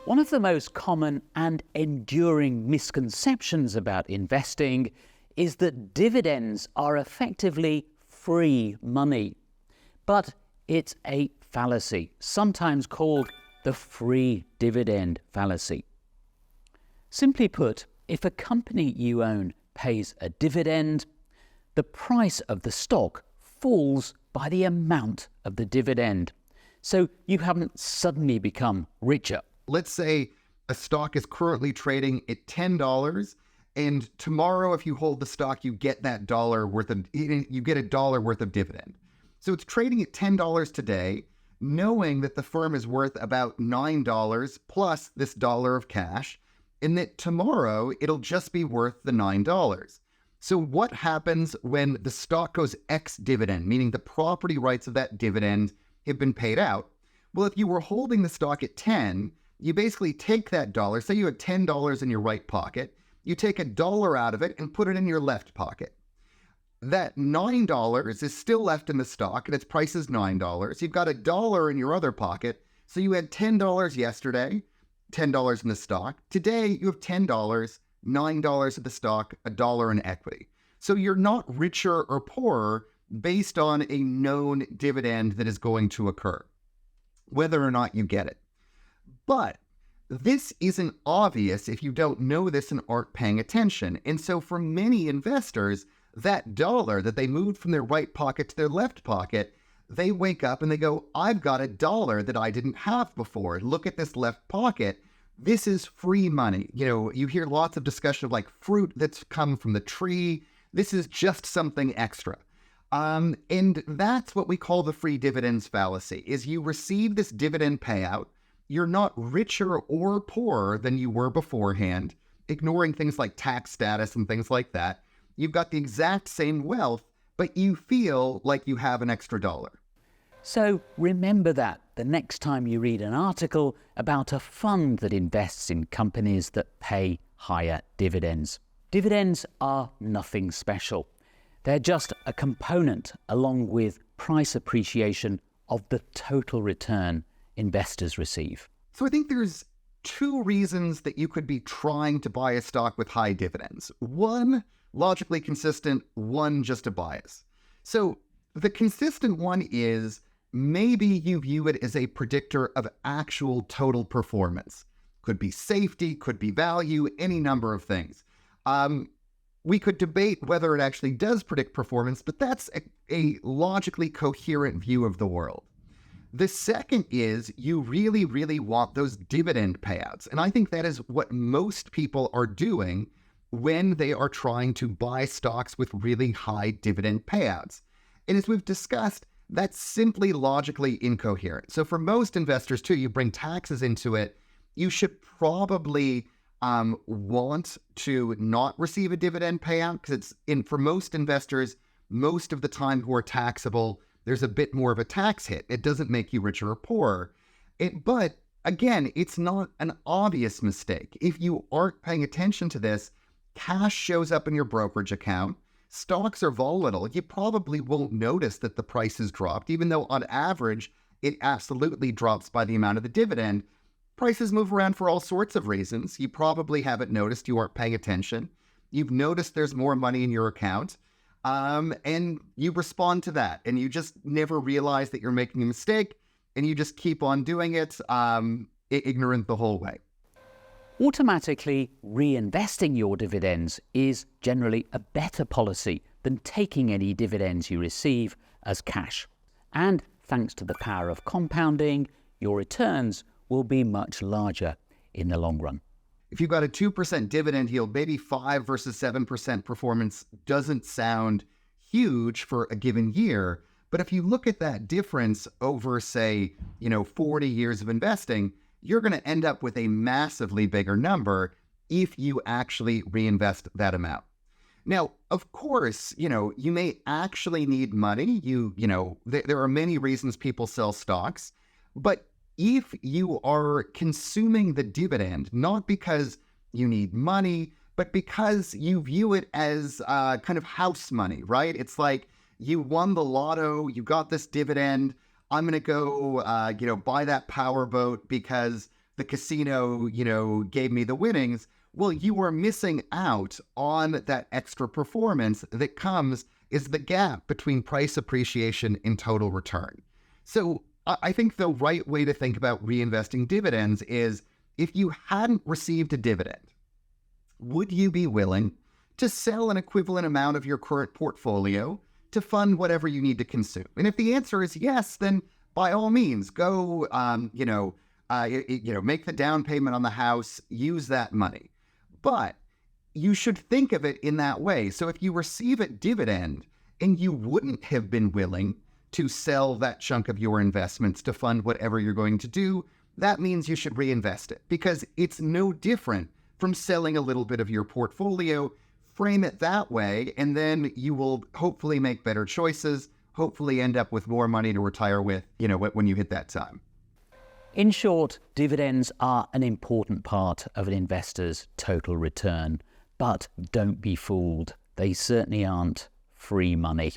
One of the most common and enduring misconceptions about investing is that dividends are effectively free money. But it's a fallacy, sometimes called the free dividend fallacy. Simply put, if a company you own pays a dividend, the price of the stock falls by the amount of the dividend. So you haven't suddenly become richer. Let's say a stock is currently trading at $10, and tomorrow, if you hold the stock, you get that $1 worth of $1 worth of dividend. So it's trading at $10 today, knowing that the firm is worth about $9 plus this $1 of cash, and that tomorrow it'll just be worth the $9. So what happens when the stock goes ex-dividend, meaning the property rights of that dividend have been paid out? Well, if you were holding the stock at 10, you basically take that $1, say you had $10 in your right pocket, you take $1 out of it and put it in your left pocket. That $9 is still left in the stock and its price is $9. You've got $1 in your other pocket. So you had $10 yesterday, $10 in the stock. Today you have $10, $9 of the stock, $1 in equity. So you're not richer or poorer based on a known dividend that is going to occur, whether or not you get it. But this isn't obvious if you don't know this and aren't paying attention. And so for many investors, that $1 that they moved from their right pocket to their left pocket, they wake up and they go, I've got $1 that I didn't have before. Look at this left pocket. This is free money. You know, you hear lots of discussion of like fruit that's come from the tree. This is just something extra. And that's what we call the free dividends fallacy, is you receive this dividend payout. You're not richer or poorer than you were beforehand, ignoring things like tax status and things like that. You've got the exact same wealth, but you feel like you have an extra $1. So remember that the next time you read an article about a fund that invests in companies that pay higher dividends. Dividends are nothing special. They're just a component along with price appreciation of the total return investors receive. So I think there's two reasons that you could be trying to buy a stock with high dividends. One, logically consistent, one, just a bias. So the consistent one is maybe you view it as a predictor of actual total performance. Could be safety, could be value, any number of things. We could debate whether it actually does predict performance, but that's a logically coherent view of the world. The second is you really, really want those dividend payouts. And I think that is what most people are doing when they are trying to buy stocks with really high dividend payouts. And as we've discussed, that's simply logically incoherent. So for most investors too, you bring taxes into it, you should probably want to not receive a dividend payout because for most investors, most of the time who are taxable, there's a bit more of a tax hit. It doesn't make you richer or poorer. But again, it's not an obvious mistake. If you aren't paying attention to this, cash shows up in your brokerage account. Stocks are volatile. You probably won't notice that the price has dropped, even though on average, it absolutely drops by the amount of the dividend. Prices move around for all sorts of reasons. You probably haven't noticed, you aren't paying attention. You've noticed there's more money in your account. And you respond to that, and you just never realize that you're making a mistake, and you just keep on doing it, ignorant the whole way. Automatically reinvesting your dividends is generally a better policy than taking any dividends you receive as cash. And thanks to the power of compounding, your returns will be much larger in the long run. If you've got a 2% dividend yield, maybe 5 versus 7% performance doesn't sound huge for a given year. But if you look at that difference over, say, 40 years of investing, you're going to end up with a massively bigger number if you actually reinvest that amount. Now, of course, you may actually need money. There are many reasons people sell stocks, but if you are consuming the dividend, not because you need money, but because you view it as kind of house money, right? It's like you won the lotto, you got this dividend, I'm going to go, buy that power boat because the casino, gave me the winnings. Well, you are missing out on that extra performance that comes is the gap between price appreciation and total return. So I think the right way to think about reinvesting dividends is, if you hadn't received a dividend, would you be willing to sell an equivalent amount of your current portfolio to fund whatever you need to consume? And if the answer is yes, then by all means, go, make the down payment on the house, use that money. But you should think of it in that way. So if you receive a dividend and you wouldn't have been willing to sell that chunk of your investments to fund whatever you're going to do, that means you should reinvest it, because it's no different from selling a little bit of your portfolio. Frame it that way, and then you will hopefully make better choices, hopefully end up with more money to retire with, when you hit that time. In short, dividends are an important part of an investor's total return, but don't be fooled. They certainly aren't free money.